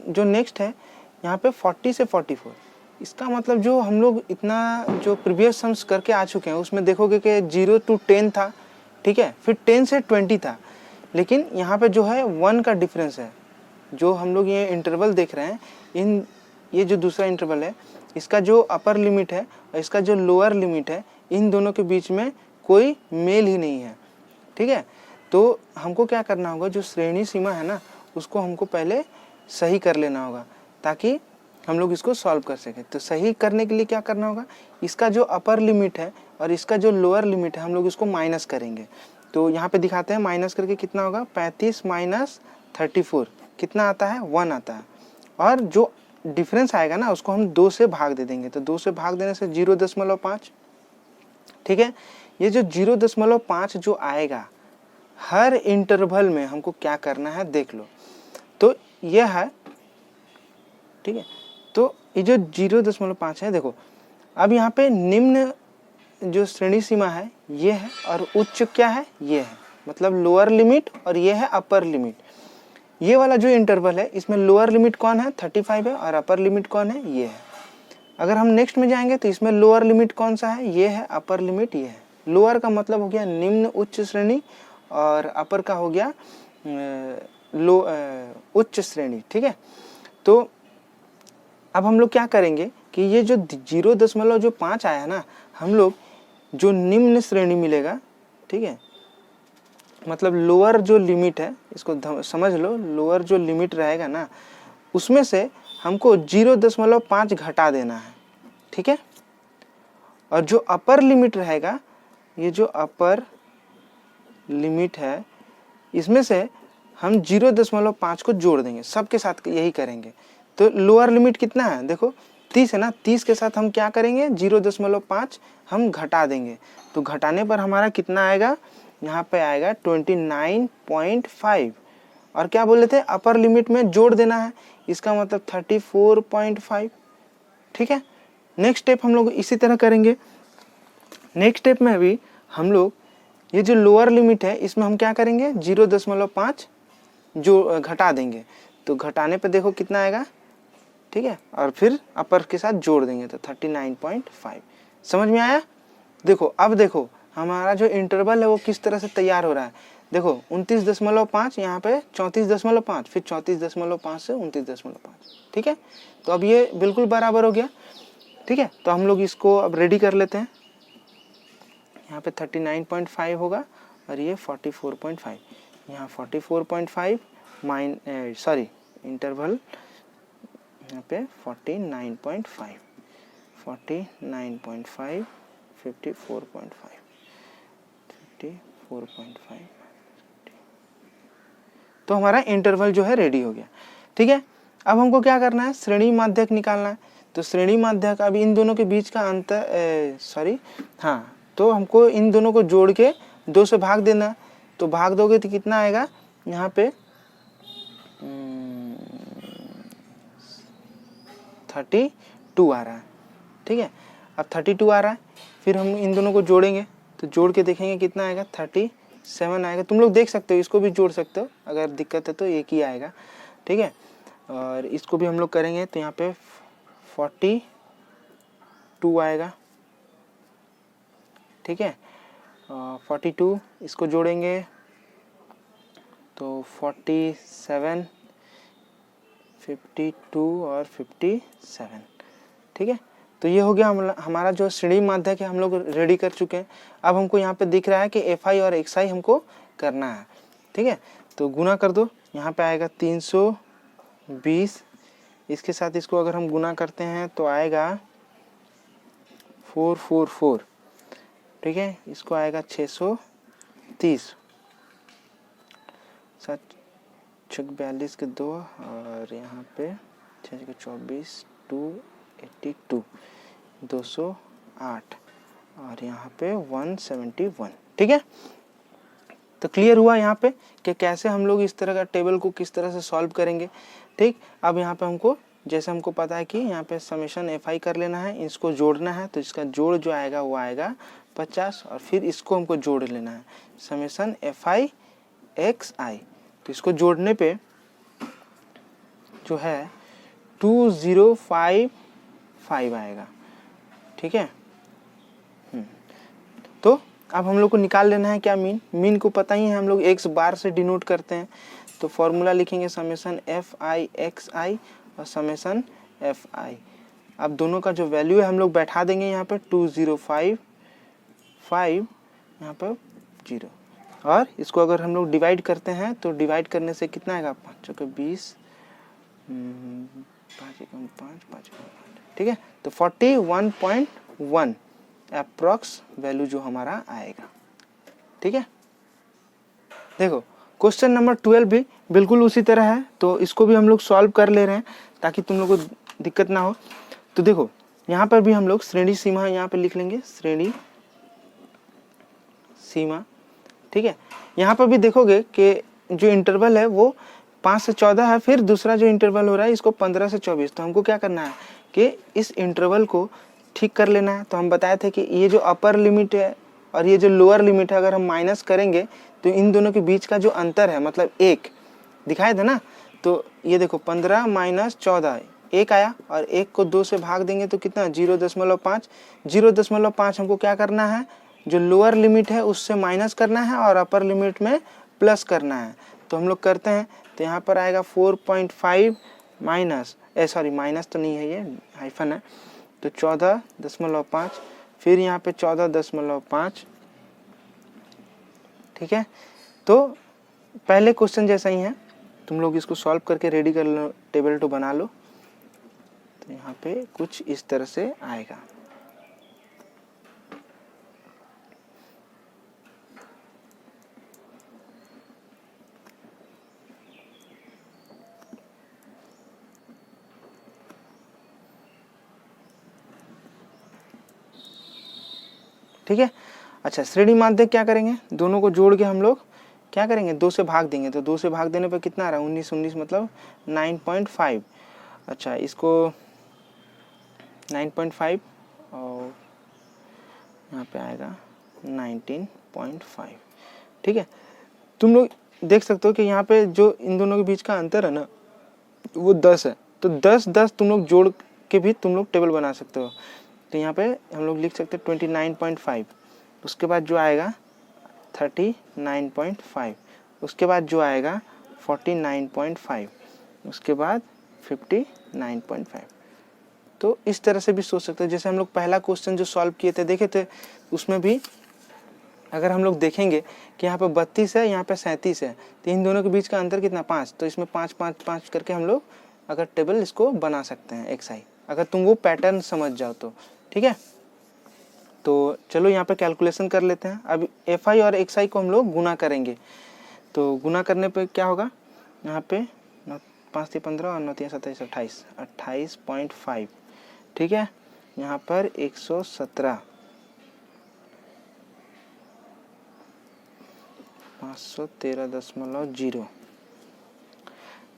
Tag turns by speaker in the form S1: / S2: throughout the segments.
S1: जो नेक्स्ट है यहाँ पे 40 से 44, इसका मतलब जो हम लोग इतना जो प्रीवियस सम्स करके आ चुके हैं उसमें देखोगे कि 0 to 10 था, ठीक है, फिर 10 से 20 था, लेकिन यहाँ पे जो है 1 का डिफरेंस है। जो हम लोग ये इंटरवल देख रहे हैं, ये जो दूसरा इंटरवल है, इसका जो अपर लिमिट है और इसका जो लोअर लिमिट है, इन दोनों के बीच में कोई मेल ही नहीं है, ठीक है। तो हमको क्या करना होगा, जो श्रेणी सीमा है ना उसको हमको पहले सही कर लेना होगा ताकि हम लोग इसको सॉल्व कर सकें। तो सही करने के लिए क्या करना होगा, इसका जो अपर लिमिट है और इसका जो लोअर लिमिट है हम लोग इसको माइनस करेंगे। तो यहाँ पे दिखाते हैं माइनस करके कितना होगा, 35 माइनस 34 कितना आता है, 1 आता है। और जो डिफरेंस आएगा ना उसको हम 2 से भाग दे देंगे। तो 2 से भाग देने से 0.5, ठीक है। ये जो 0.5 जो आएगा हर इंटरवल में हमको क्या करना है देख लो। तो यह है, ठीक है। तो ये जो 0.5 है, देखो अब यहाँ पे निम्न जो श्रेणी सीमा है ये है और उच्च क्या है, ये है, मतलब लोअर लिमिट और ये है अपर लिमिट। ये वाला जो इंटरवल है इसमें लोअर लिमिट कौन है, 35 है, और अपर लिमिट कौन है, ये है। अगर हम नेक्स्ट में जाएंगे तो इसमें लोअर लिमिट कौन सा है, ये है, अपर लिमिट ये है। लोअर का मतलब हो गया निम्न उच्च श्रेणी और अपर का हो गया उच्च श्रेणी, ठीक है। तो अब हम लोग क्या करेंगे कि ये जो 0.5 आया ना, हम लोग जो निम्न श्रेणी मिलेगा, ठीक है, मतलब लोअर जो लिमिट है, इसको समझ लो, लोअर जो लिमिट रहेगा ना उसमें से हमको 0.5 घटा देना है, ठीक है। और जो अपर लिमिट रहेगा, ये जो अपर लिमिट है इसमें से हम 0.5 को जोड़ देंगे, सबके साथ यही करेंगे। तो लोअर लिमिट कितना है, देखो 30 है ना, 30 के साथ हम क्या करेंगे, 0.5 हम घटा देंगे। तो घटाने पर हमारा कितना आएगा, यहाँ पे आएगा 29.5। और क्या बोले थे, अपर लिमिट में जोड़ देना है, इसका मतलब 34.5, ठीक है। नेक्स्ट स्टेप हम लोग इसी तरह करेंगे। नेक्स्ट स्टेप में भी हम लोग ये जो लोअर लिमिट है इसमें हम क्या करेंगे, 0.5 जो घटा देंगे। तो घटाने पे देखो कितना आएगा, ठीक है, और फिर अपर के साथ जोड़ देंगे तो 39.5। समझ में आया। देखो अब देखो हमारा जो इंटरवल है वो किस तरह से तैयार हो रहा है। देखो 29.5, यहाँ पे 34.5, फिर 34.5 से 29.5, ठीक है। तो अब ये बिल्कुल बराबर हो गया, ठीक है। तो हम लोग इसको अब रेडी कर लेते हैं। यहाँ पे 39.5 होगा और ये 44.5, यहाँ 44.5 इंटरवल यहाँ पे 49.5, 49.5, 54.5, 54.5। तो हमारा इंटरवल जो है रेडी हो गया, ठीक है। अब हमको क्या करना है, श्रेणी माध्यक निकालना है। तो श्रेणी माध्यक, अब इन दोनों के बीच का अंतर तो हमको इन दोनों को जोड़ के 2 से भाग देना है। तो भाग दोगे तो कितना आएगा, यहाँ पे 32 आ रहा है, ठीक है। अब 32 आ रहा है, फिर हम इन दोनों को जोड़ेंगे तो जोड़ के देखेंगे कितना आएगा, 37 आएगा। तुम लोग देख सकते हो, इसको भी जोड़ सकते हो, अगर दिक्कत है तो एक ही आएगा, ठीक है। और इसको भी हम लोग करेंगे तो यहाँ पे 42 आएगा, ठीक है। 42 इसको जोड़ेंगे तो 47, 52 और 57, ठीक है। तो ये हो गया हमारा जो श्रेणी माध्यक है, हम लोग रेडी कर चुके हैं। अब हमको यहाँ पे दिख रहा है कि FI और XI हमको करना है, ठीक है। तो गुना कर दो, यहाँ पे आएगा 320, इसके साथ इसको अगर हम गुना करते हैं तो आएगा 444, ठीक है। इसको आएगा 630, 42 के 2 और यहाँ पे 6 के 24, 282, 208 और यहाँ पे 171, ठीक है। तो क्लियर हुआ यहाँ पे कि कैसे हम लोग इस तरह का टेबल को किस तरह से सॉल्व करेंगे, ठीक। अब यहाँ पे हमको जैसे हमको पता है कि यहाँ पे समेशन FI कर लेना है, इसको जोड़ना है, तो इसका जोड़ जो आएगा वो आएगा 50 और फिर इसको हमको जोड़ लेना है, समेशन FI XI। तो इसको जोड़ने पे जो है 2055 आएगा। ठीक है। तो अब हम लोग को निकाल लेना है क्या, मीन। मीन को पता ही है, हम लोग एक्स बार से डिनोट करते हैं। तो फॉर्मूला लिखेंगे समेसन एफ आई एक्स आई और समेसन एफ आई। अब दोनों का जो वैल्यू है हम लोग बैठा देंगे यहाँ पे 2055 यहाँ पर 0, और इसको अगर हम लोग डिवाइड करते हैं तो डिवाइड करने से कितना आएगा, 5 चौके 20, 5 एकम 5, 5 एकम 5। ठीक है। तो 41.1 अप्रॉक्स वैल्यू जो हमारा आएगा। ठीक है। देखो क्वेश्चन नंबर 12 भी बिल्कुल उसी तरह है, तो इसको भी हम लोग सॉल्व कर ले रहे हैं ताकि तुम लोग को दिक्कत ना हो। तो देखो यहाँ पर भी हम लोग श्रेणी सीमा यहाँ पे लिख लेंगे, श्रेणी सीमा। ठीक है। यहाँ पर भी देखोगे कि जो इंटरवल है वो 5 से 14 है, फिर दूसरा जो इंटरवल हो रहा है इसको 15 से 24। तो हमको क्या करना है कि इस इंटरवल को ठीक कर लेना है। तो हम बताए थे कि ये जो अपर लिमिट है और ये जो लोअर लिमिट है, अगर हम माइनस करेंगे तो इन दोनों के बीच का जो अंतर है, मतलब 1 दिखाए थे ना, तो ये देखो 15 माइनस 14 1 आया, और 1 को 2 से भाग देंगे तो कितना 0.5। 0.5 हमको क्या करना है, जो लोअर लिमिट है उससे माइनस करना है और अपर लिमिट में प्लस करना है। तो हम लोग करते हैं, तो यहाँ पर आएगा 4.5 माइनस, सॉरी माइनस तो नहीं है, ये हाइफन है, तो 14.5, फिर यहाँ पे 14.5। ठीक है। तो पहले क्वेश्चन जैसा ही है, तुम लोग इसको सॉल्व करके रेडी कर लो, टेबल टू बना लो। तो यहाँ पे कुछ इस तरह से आएगा। ठीक है। अच्छा, श्रेणी माध्य क्या करेंगे, दोनों को जोड़ के हम लोग क्या करेंगे, 2 से भाग देंगे। तो 2 से भाग देने पर कितना आ रहा है, 19 19 मतलब 9.5। अच्छा, इसको 9.5 और यहाँ पे आएगा 19.5। ठीक है। तुम लोग देख सकते हो कि यहाँ पे जो इन दोनों के बीच का अंतर है ना, वो 10 है। तो 10 तुम लोग जोड़ के भी तुम लोग टेबल बना सकते हो। तो यहाँ पे हम लोग लिख सकते हैं 29.5, उसके बाद जो आएगा 39.5, उसके बाद जो आएगा 49.5, उसके बाद 59.5। तो इस तरह से भी सोच सकते हो। जैसे हम लोग पहला क्वेश्चन जो सॉल्व किए थे, देखे थे, उसमें भी अगर हम लोग देखेंगे कि यहाँ पे 32 है, यहाँ पे 37 है, तो इन दोनों के बीच का अंतर कितना, 5। तो इसमें 5 5 5 करके हम लोग अगर टेबल इसको बना सकते हैं एक्स आई, अगर तुम वो पैटर्न समझ जाओ तो। ठीक है। तो चलो यहाँ पे कैलकुलेशन कर लेते हैं। अब एफ आई और एक्स आई को हम लोग गुना करेंगे। तो गुना करने पे क्या होगा, यहाँ पे 5 3 15 और 9 3 27 28, 28.5। ठीक है। यहाँ पर 117, 513.0,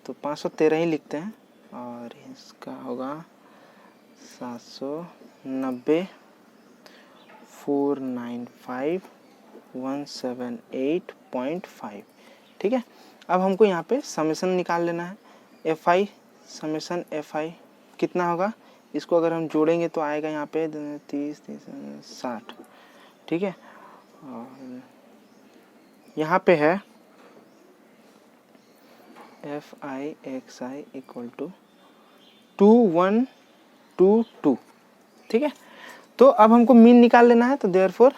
S1: तो 513 ही लिखते हैं, और इसका होगा 790, 495, 178.5। ठीक है। अब हमको यहाँ पे समेसन निकाल लेना है। एफ आई, समेसन एफ आई कितना होगा, इसको अगर हम जोड़ेंगे तो आएगा यहाँ पे 30 60। ठीक है। और यहाँ पे है F I X I equal to 2122। ठीक है। तो अब हमको मीन निकाल लेना है। तो देयरफॉर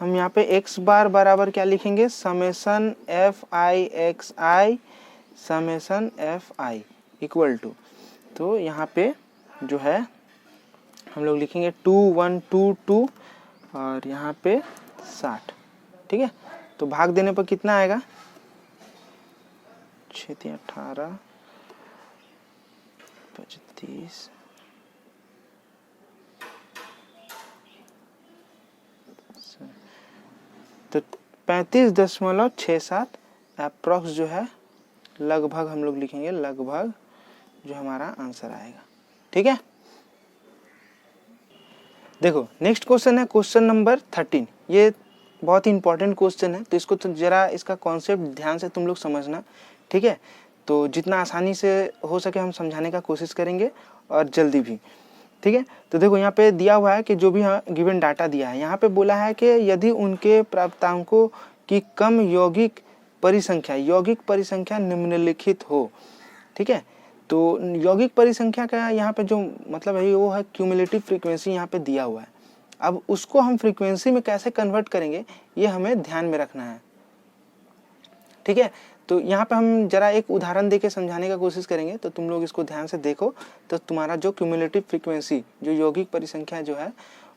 S1: हम यहाँ पे x बार बराबर क्या लिखेंगे, summation F I X I summation F I equal to, तो यहाँ पे जो है हम लोग लिखेंगे 2122 और यहाँ पे 60। ठीक है। तो भाग देने पर कितना आएगा, 6 3 18 35, तो 35.67 अप्रॉक्स जो है, लगभग हम लोग लिखेंगे, लगभग जो हमारा आंसर आएगा। ठीक है। देखो नेक्स्ट क्वेश्चन है क्वेश्चन नंबर 13। ये बहुत ही इंपॉर्टेंट क्वेश्चन है, तो इसको तो जरा इसका कॉन्सेप्ट ध्यान से तुम लोग समझना। ठीक है। तो जितना आसानी से हो सके हम समझाने का कोशिश करेंगे और जल्दी भी, ठीक है। तो देखो यहाँ पे दिया हुआ है कि जो भी गिवन डाटा दिया है, यहाँ पे बोला है कि यदि उनके प्राप्तांकों की कम यौगिक परिसंख्या निम्नलिखित हो, ठीक है। तो यौगिक परिसंख्या का यहाँ पे जो मतलब है वो है क्यूमुलेटिव फ्रीक्वेंसी यहाँ पे दिया हुआ है। अब उसको हम फ्रीक्वेंसी में कैसे कन्वर्ट करेंगे ये हमें ध्यान में रखना है, ठीक है। तो यहाँ पे हम जरा एक उदाहरण देके समझाने का कोशिश करेंगे, तो तुम लोग इसको ध्यान से देखो, तो तुम्हारा जो क्यूमुलेटिव फ्रीक्वेंसी जो यौगिक परिसंख्या जो है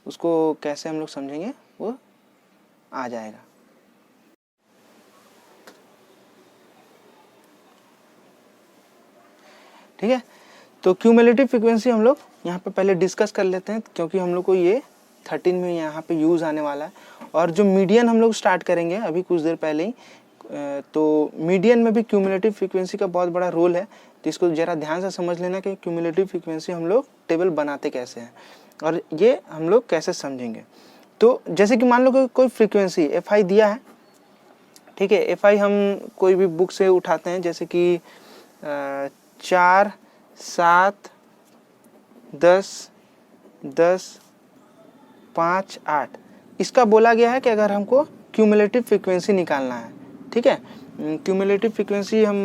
S1: उसको कैसे हम लोग समझेंगे वो आ जाएगा। ठीक है, तो क्यूमुलेटिव फ्रीक्वेंसी हम लोग यहाँ पे पहले डिस्कस कर लेते हैं, क्योंकि हम लोग को ये 13 में यहाँ पे यूज़ आने वाला है। और जो मीडियन हम लोग स्टार्ट करेंगे अभी कुछ देर पहले ही, तो मीडियन में भी क्यूमुलेटिव फ्रीक्वेंसी का बहुत बड़ा रोल है। तो इसको ज़रा ध्यान से समझ लेना कि क्यूमुलेटिव फ्रीक्वेंसी हम लोग टेबल बनाते कैसे हैं और ये हम लोग कैसे समझेंगे। तो जैसे कि मान लो कि कोई फ्रीक्वेंसी FI दिया है, ठीक है। FI हम कोई भी बुक से उठाते हैं, जैसे कि 4, 7, 10, 10, 5, 8, इसका बोला गया है कि अगर हमको क्यूमुलेटिव फ्रीक्वेंसी निकालना है, ठीक है। क्यूमुलेटिव फ्रीक्वेंसी हम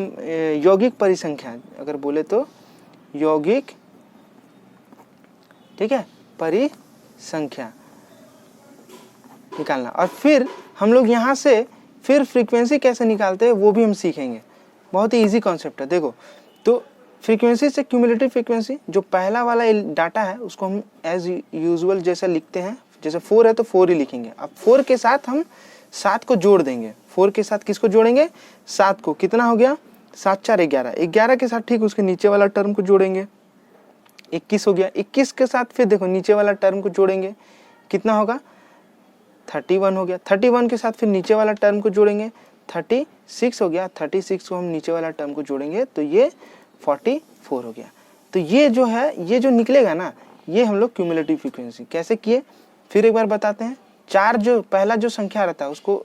S1: यौगिक परिसंख्या अगर बोले तो यौगिक, ठीक है, परिसंख्या निकालना। और फिर हम लोग यहाँ से फिर फ्रीक्वेंसी कैसे निकालते हैं वो भी हम सीखेंगे। बहुत ही इजी कॉन्सेप्ट है। देखो, तो फ्रीक्वेंसी से क्यूमुलेटिव फ्रीक्वेंसी जो पहला वाला डाटा है उसको हम एज यूजुअल जैसा लिखते हैं, जैसे 4 है तो 4 ही लिखेंगे। अब 4 के साथ हम 7 को जोड़ देंगे। 4 के साथ किसको जोड़ेंगे? 7 को। कितना हो गया? 7 4 11। 11 के साथ ठीक उसके नीचे वाला टर्म को जोड़ेंगे, 21 हो गया। 21 के साथ फिर देखो नीचे वाला टर्म को जोड़ेंगे, कितना होगा? 31 हो गया। 31 के साथ फिर नीचे वाला टर्म को जोड़ेंगे, 36 हो गया। 36 को हम नीचे वाला टर्म को जोड़ेंगे तो ये 44 हो गया। तो ये जो है, ये जो निकलेगा ना, ये हम लोग क्यूमुलेटिव फ्रीक्वेंसी कैसे किए फिर एक बार बताते हैं। 4 जो पहला जो संख्या रहता है उसको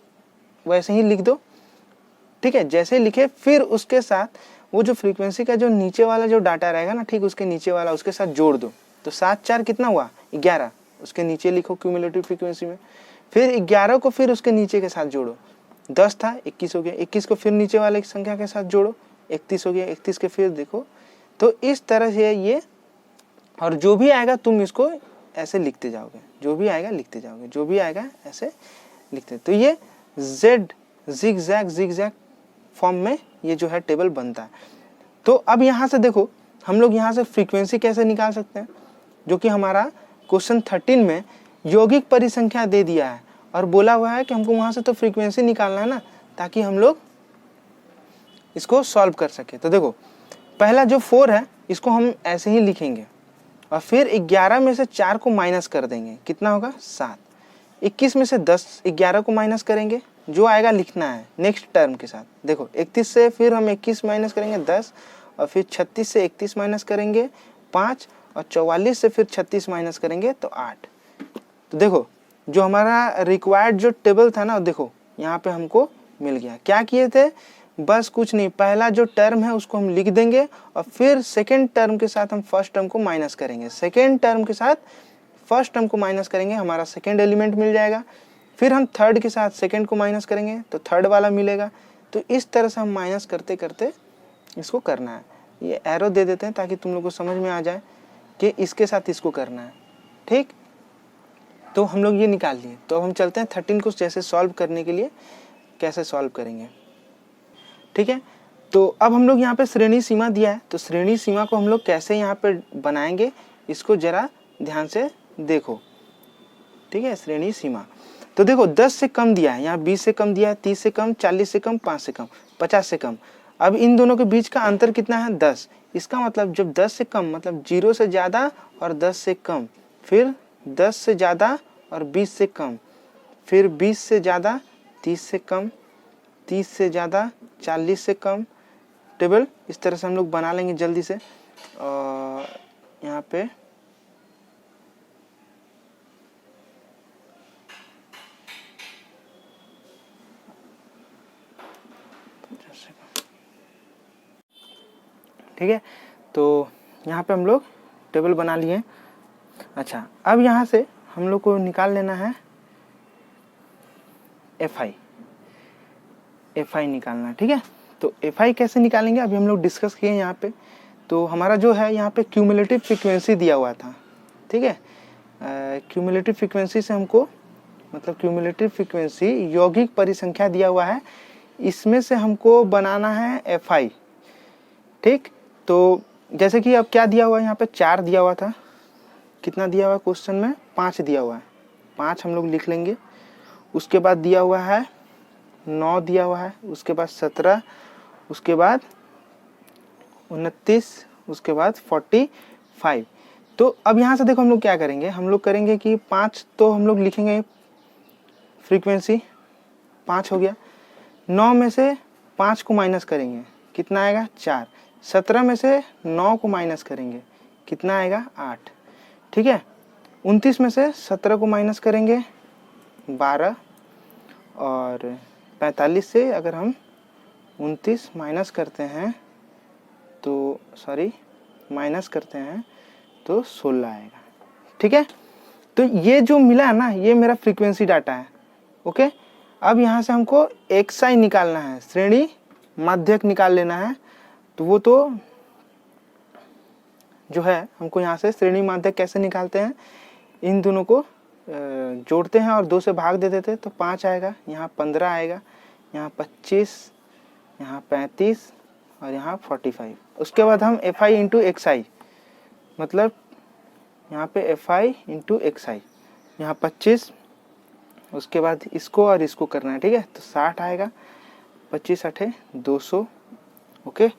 S1: वैसे ही लिख दो, ठीक है। जैसे लिखे फिर उसके साथ वो जो फ्रीक्वेंसी का जो नीचे वाला जो डाटा रहेगा ना, ठीक उसके नीचे वाला उसके साथ जोड़ दो। तो 7 4 कितना हुआ? 11, उसके नीचे लिखो क्यूमुलेटिव फ्रीक्वेंसी में। फिर 11 को फिर उसके नीचे के साथ जोड़ो, 10 था 21 हो गया। 21 को फिर नीचे वाले संख्या के साथ जोड़ो, 31 हो गया। 31 के फिर देखो, तो इस तरह से ये, और जो भी आएगा तुम इसको ऐसे लिखते जाओगे, जो भी आएगा लिखते जाओगे, जो भी आएगा ऐसे लिखते। तो ये जेड जिगजैग फॉर्म में ये जो है टेबल बनता है। तो अब यहाँ से देखो, हम लोग यहाँ से फ्रीक्वेंसी कैसे निकाल सकते हैं, जो कि हमारा क्वेश्चन 13 में यौगिक परिसंख्या दे दिया है और बोला हुआ है कि हमको वहाँ से तो फ्रीक्वेंसी निकालना है ना, ताकि हम लोग इसको सॉल्व कर सके। तो देखो, पहला जो 4 है इसको हम ऐसे ही लिखेंगे और फिर 11 में से 4 को माइनस कर देंगे, कितना होगा? 7। 21 में से 11 को माइनस करेंगे, जो आएगा लिखना है नेक्स्ट टर्म के साथ। देखो, 31 से फिर हम 21 माइनस करेंगे 10, और फिर 36 से 31 माइनस करेंगे 5, और 44 से फिर 36 माइनस करेंगे तो 8। तो देखो, जो हमारा रिक्वायर्ड जो टेबल था ना, देखो यहाँ पे हमको मिल गया। क्या किए थे? बस कुछ नहीं, पहला जो टर्म है उसको हम लिख देंगे और फिर सेकेंड टर्म के साथ हम फर्स्ट टर्म को माइनस करेंगे, सेकेंड टर्म के साथ फर्स्ट टर्म को माइनस करेंगे, हमारा सेकेंड एलिमेंट मिल जाएगा। फिर हम थर्ड के साथ सेकेंड को माइनस करेंगे तो थर्ड वाला मिलेगा। तो इस तरह से हम माइनस करते करते इसको करना है। ये एरो दे देते हैं ताकि तुम लोग को समझ में आ जाए कि इसके साथ इसको करना है, ठीक। तो हम लोग ये निकाल लिए। तो अब हम चलते हैं 13 को जैसे सॉल्व करने के लिए कैसे सॉल्व करेंगे, ठीक है। तो अब हम लोग यहाँ पे श्रेणी सीमा दिया है, तो श्रेणी सीमा को हम लोग कैसे यहाँ पे बनाएंगे इसको जरा ध्यान से देखो, ठीक है। श्रेणी सीमा, तो देखो 10 से कम दिया है, यहाँ 20 से कम दिया है, 30 से कम, 40 से कम, 5 से कम, 50 से कम। अब इन दोनों के बीच का अंतर कितना है? 10। इसका मतलब जब 10 से कम मतलब 0 से ज़्यादा और 10 से कम, फिर 10 से ज़्यादा और 20 से कम, फिर 20 से ज़्यादा 30 से कम, 30 से ज़्यादा 40 से कम। टेबल इस तरह से हम लोग बना लेंगे जल्दी से। और यहाँ पे ठीक है। तो यहाँ पे हम लोग टेबल बना लिए। अच्छा, अब यहाँ से हम लोग को निकाल लेना है FI निकालना है, ठीक है। तो FI कैसे निकालेंगे अभी हम लोग डिस्कस किए यहाँ पे। तो हमारा जो है यहाँ पे क्यूमुलेटिव फ्रीक्वेंसी दिया हुआ था, ठीक है। क्यूमुलेटिव फ्रीक्वेंसी से हमको मतलब क्यूमुलेटिव फ्रीक्वेंसी यौगिक परिसंख्या दिया हुआ है, इसमें से हमको बनाना है FI, ठीक। तो जैसे कि अब क्या दिया हुआ है यहाँ पे 4 दिया हुआ था, कितना दिया हुआ है क्वेश्चन में 5 दिया हुआ है, 5 हम लोग लिख लेंगे। उसके बाद दिया हुआ है 9 दिया हुआ है, उसके बाद 17, उसके बाद 29, उसके बाद 45। तो अब यहाँ से देखो हम लोग क्या करेंगे, हम लोग करेंगे कि 5 तो हम लोग लिखेंगे फ्रीक्वेंसी 5 हो गया। 9 में से 5 को माइनस करेंगे, कितना आएगा 4। 17 में से 9 को माइनस करेंगे, कितना आएगा 8, ठीक है। 29 में से 17 को माइनस करेंगे 12, और 45 से अगर हम 29 माइनस करते हैं तो माइनस करते हैं तो 16 आएगा, ठीक है। तो ये जो मिला है ना, ये मेरा फ्रीक्वेंसी डाटा है, ओके। अब यहाँ से हमको XI निकालना है, श्रेणी माध्यक निकाल लेना है। तो वो तो जो है हमको यहाँ से श्रेणी माध्यक कैसे निकालते हैं, इन दोनों को जोड़ते हैं और 2 से भाग दे देते हैं, तो 5 आएगा, यहाँ 15 आएगा, यहाँ 25, यहाँ 35 और यहाँ 45। उसके बाद हम FI इंटू XI, मतलब यहाँ पे FI इंटू XI, यहाँ 25, उसके बाद इसको और इसको करना है, ठीक है। तो 60 आएगा, 25 8 200, ओके।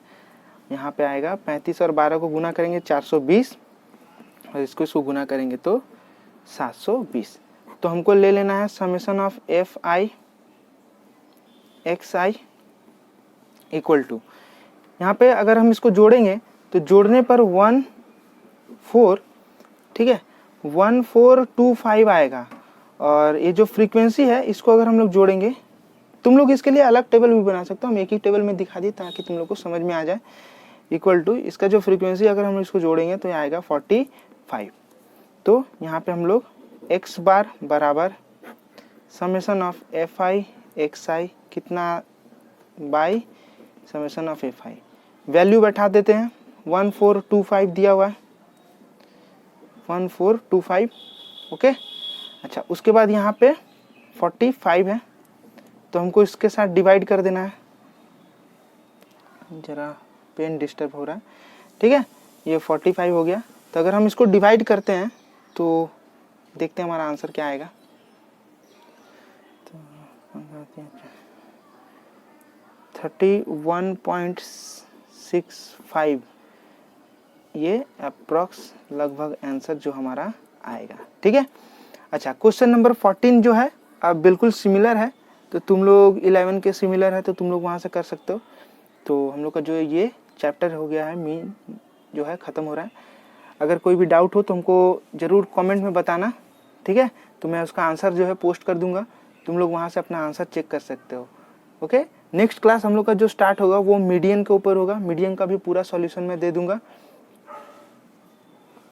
S1: यहाँ पे आएगा 35 और 12 को गुना करेंगे 420, और इसको गुना करेंगे तो 720। तो हमको ले लेना है summation of FI XI equal to, यहाँ पे अगर हम इसको जोड़ेंगे तो जोड़ने पर 14, ठीक है, 1425 आएगा। और ये जो फ्रीक्वेंसी है इसको अगर हम लोग जोड़ेंगे, तुम लोग इसके लिए अलग टेबल भी बना सकते हो, हम एक ही टेबल में दिखा दी ताकि तुम लोग को समझ में आ जाए। इक्वल टू इसका जो फ्रीक्वेंसी अगर हम इसको जोड़ेंगे तो ये आएगा 45। तो यहाँ पे हम लोग x बार बराबर समेशन ऑफ FI XI कितना by summation of FI, value बैठा देते हैं। 1425 दिया हुआ है, 1425, ओके। अच्छा, उसके बाद यहाँ पे 45 है, तो हमको इसके साथ डिवाइड कर देना है। जरा पेन डिस्टर्ब हो रहा है, ठीक है। ये 45 हो गया। तो अगर हम इसको डिवाइड करते हैं तो देखते हैं हमारा आंसर क्या आएगा। तो 31.65 ये अप्रॉक्स लगभग आंसर जो हमारा आएगा, ठीक है। अच्छा, क्वेश्चन नंबर 14 जो है अब बिल्कुल सिमिलर है, तो तुम लोग 11 के सिमिलर है तो तुम लोग वहाँ से कर सकते हो। तो हम लोग का जो ये चैप्टर हो गया है, मीन जो है ख़त्म हो रहा है। अगर कोई भी डाउट हो तो हमको ज़रूर कमेंट में बताना, ठीक है। तो मैं उसका आंसर जो है पोस्ट कर दूंगा, तुम लोग वहाँ से अपना आंसर चेक कर सकते हो, ओके। नेक्स्ट क्लास हम लोग का जो स्टार्ट होगा वो मीडियन के ऊपर होगा, मीडियन का भी पूरा सॉल्यूशन मैं दे दूंगा।